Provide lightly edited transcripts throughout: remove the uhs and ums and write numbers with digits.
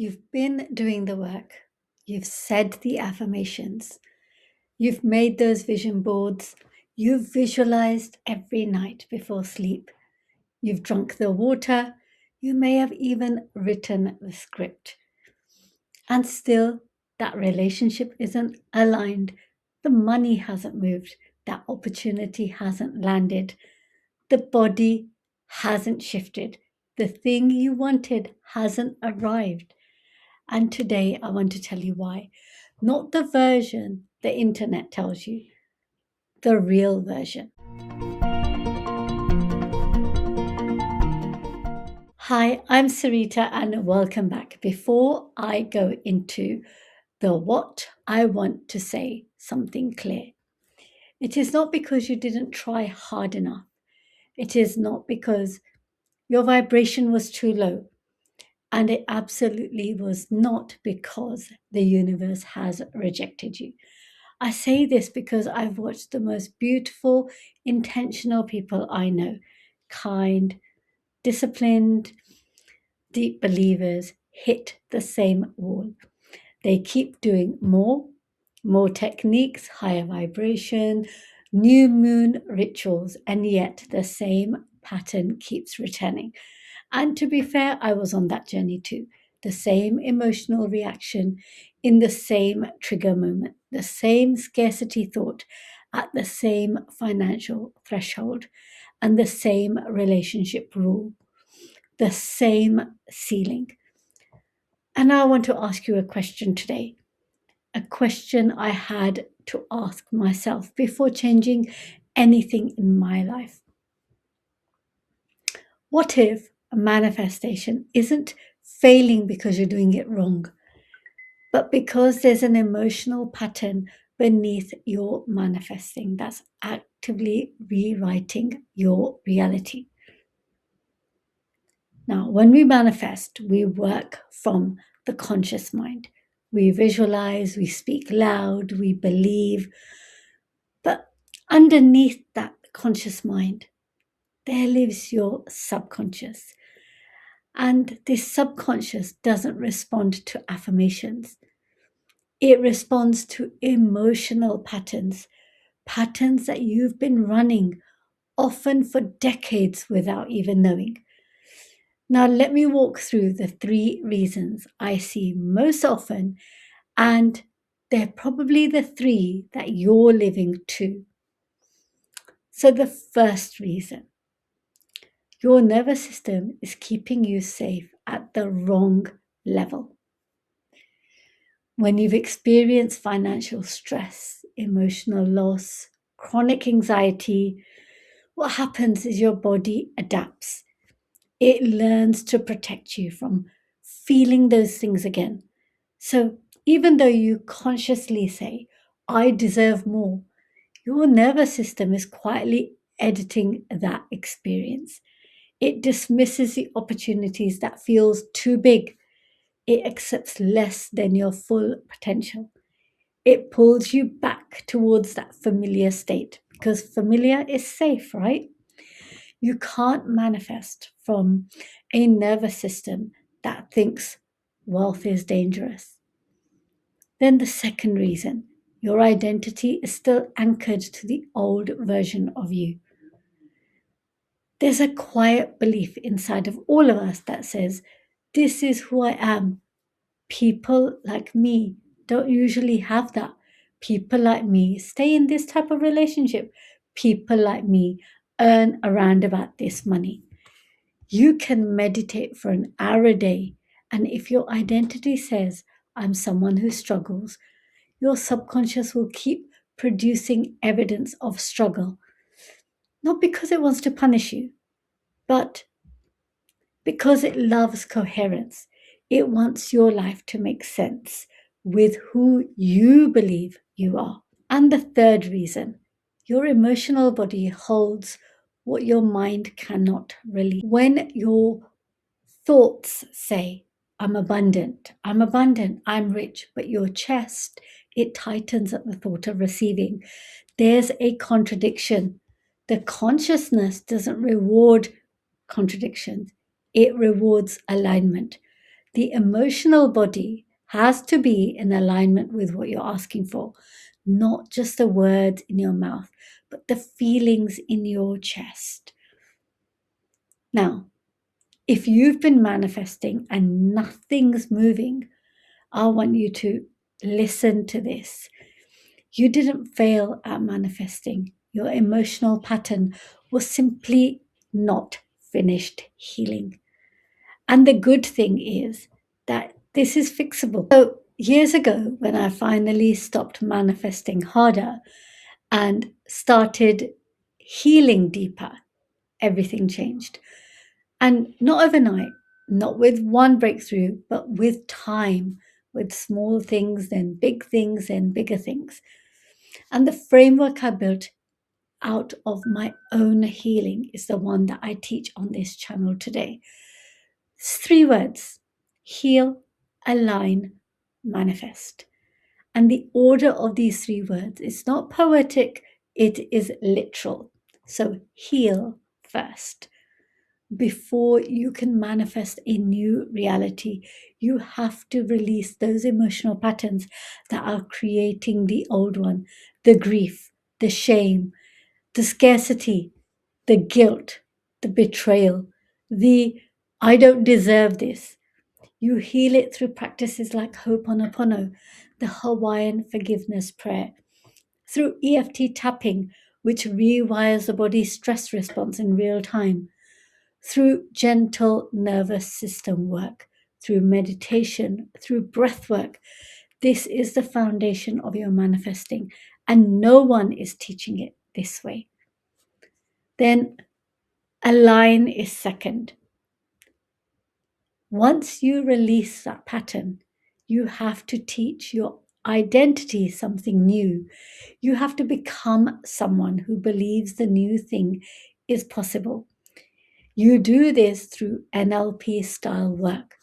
You've been doing the work. You've said the affirmations. You've made those vision boards. You've visualized every night before sleep. You've drunk the water. You may have even written the script. And still, that relationship isn't aligned. The money hasn't moved. That opportunity hasn't landed. The body hasn't shifted. The thing you wanted hasn't arrived. And today I want to tell you why. Not the version the internet tells you, the real version. Hi, I'm Sarita and welcome back. Before I go into the what, I want to say something clear. It is not because you didn't try hard enough. It is not because your vibration was too low. And it absolutely was not because the universe has rejected you. I say this because I've watched the most beautiful, intentional people I know, kind, disciplined, deep believers, hit the same wall. They keep doing more techniques, higher vibration, new moon rituals, and yet the same pattern keeps returning. And to be fair, I was on that journey too. The same emotional reaction in the same trigger moment, the same scarcity thought at the same financial threshold, and the same relationship rule, the same ceiling. And I want to ask you a question today, a question I had to ask myself before changing anything in my life. What if a manifestation isn't failing because you're doing it wrong, but because there's an emotional pattern beneath your manifesting that's actively rewriting your reality? Now, when we manifest, we work from the conscious mind. We visualize, we speak loud, we believe. But underneath that conscious mind, there lives your subconscious. And this subconscious doesn't respond to affirmations. It responds to emotional patterns, patterns that you've been running often for decades without even knowing. Now, let me walk through the 3 reasons I see most often, and they're probably the 3 that you're living too. So, the first reason, your nervous system is keeping you safe at the wrong level. When you've experienced financial stress, emotional loss, chronic anxiety, what happens is your body adapts. It learns to protect you from feeling those things again. So even though you consciously say, I deserve more, your nervous system is quietly editing that experience. It dismisses the opportunities that feels too big. It accepts less than your full potential. It pulls you back towards that familiar state because familiar is safe, right? You can't manifest from a nervous system that thinks wealth is dangerous. Then the second reason, your identity is still anchored to the old version of you. There's a quiet belief inside of all of us that says, this is who I am. People like me don't usually have that. People like me stay in this type of relationship. People like me earn around about this money. You can meditate for an hour a day, and if your identity says, I'm someone who struggles, your subconscious will keep producing evidence of struggle. Not because it wants to punish you, but because it loves coherence. It wants your life to make sense with who you believe you are. And the third reason, your emotional body holds what your mind cannot release. When your thoughts say, I'm abundant, I'm rich, but your chest, it tightens at the thought of receiving. There's a contradiction. The consciousness doesn't reward contradictions, it rewards alignment. The emotional body has to be in alignment with what you're asking for, not just the words in your mouth, but the feelings in your chest. Now, if you've been manifesting and nothing's moving, I want you to listen to this. You didn't fail at manifesting. Your emotional pattern was simply not finished healing. And the good thing is that this is fixable. So, years ago, when I finally stopped manifesting harder and started healing deeper, everything changed. And not overnight, not with one breakthrough, but with time, with small things, then big things, then bigger things. And the framework I built out of my own healing is the one that I teach on this channel today. It's 3 words: heal, align, manifest. And the order of these 3 words is not poetic, it is literal. So heal first. Before you can manifest a new reality, you have to release those emotional patterns that are creating the old one, the grief, the shame, the scarcity, the guilt, the betrayal, the I don't deserve this. You heal it through practices like Ho'oponopono, the Hawaiian forgiveness prayer, through EFT tapping, which rewires the body's stress response in real time, through gentle nervous system work, through meditation, through breath work. This is the foundation of your manifesting, and no one is teaching it this way. Then align is second. Once you release that pattern, you have to teach your identity something new. You have to become someone who believes the new thing is possible. You do this through NLP style work,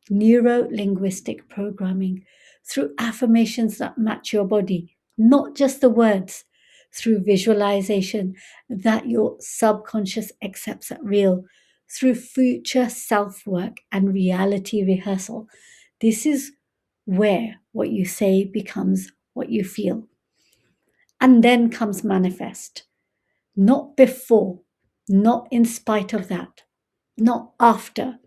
neuro linguistic programming, through affirmations that match your body, not just the words, through visualization that your subconscious accepts as real, through future self work and reality rehearsal. This is where what you say becomes what you feel. And then comes manifest, not before, not in spite of that, not after.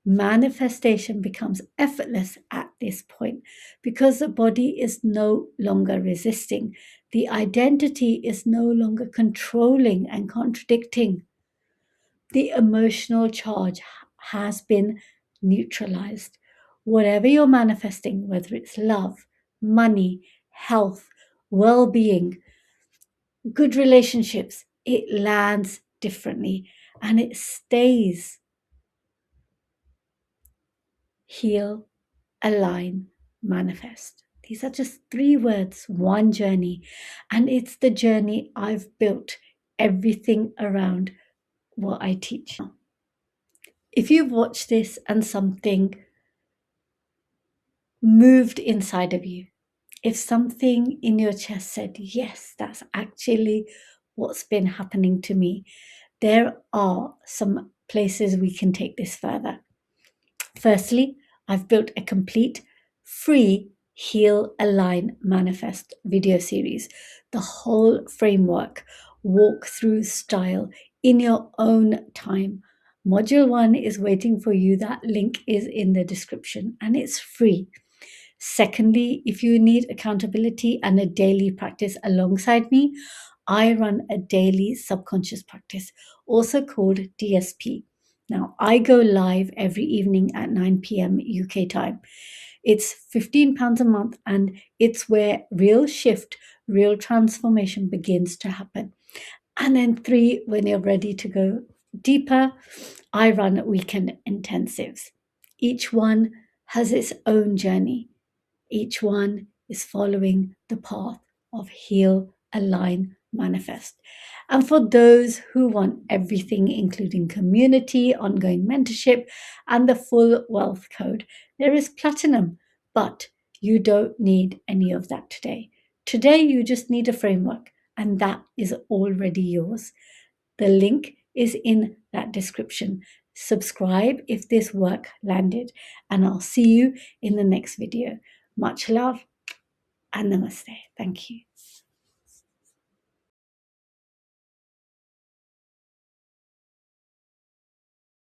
Manifestation becomes effortless at this point because the body is no longer resisting. The identity is no longer controlling and contradicting. The emotional charge has been neutralized. Whatever you're manifesting, whether it's love, money, health, well being, good relationships, it lands differently and it stays. Heal, align, manifest. These are just 3 words, one journey. And it's the journey I've built everything around what I teach. If you've watched this and something moved inside of you, if something in your chest said, yes, that's actually what's been happening to me, there are some places we can take this further. Firstly, I've built a complete free Heal, Align, Manifest video series, the whole framework, walkthrough style in your own time. Module 1 is waiting for you. That link is in the description and it's free. Secondly, if you need accountability and a daily practice alongside me, I run a daily subconscious practice, also called DSP. Now, I go live every evening at 9 p.m. UK time. It's £15 a month, and it's where real shift, real transformation begins to happen. And then 3, when you're ready to go deeper, I run weekend intensives. Each one has its own journey. Each one is following the path of heal, align, manifest. And for those who want everything, including community, ongoing mentorship, and the full wealth code, there is platinum, but you don't need any of that today. Today, you just need a framework, and that is already yours. The link is in that description. subscribe if this work landed, and I'll see you in the next video. Much love and namaste. Thank you.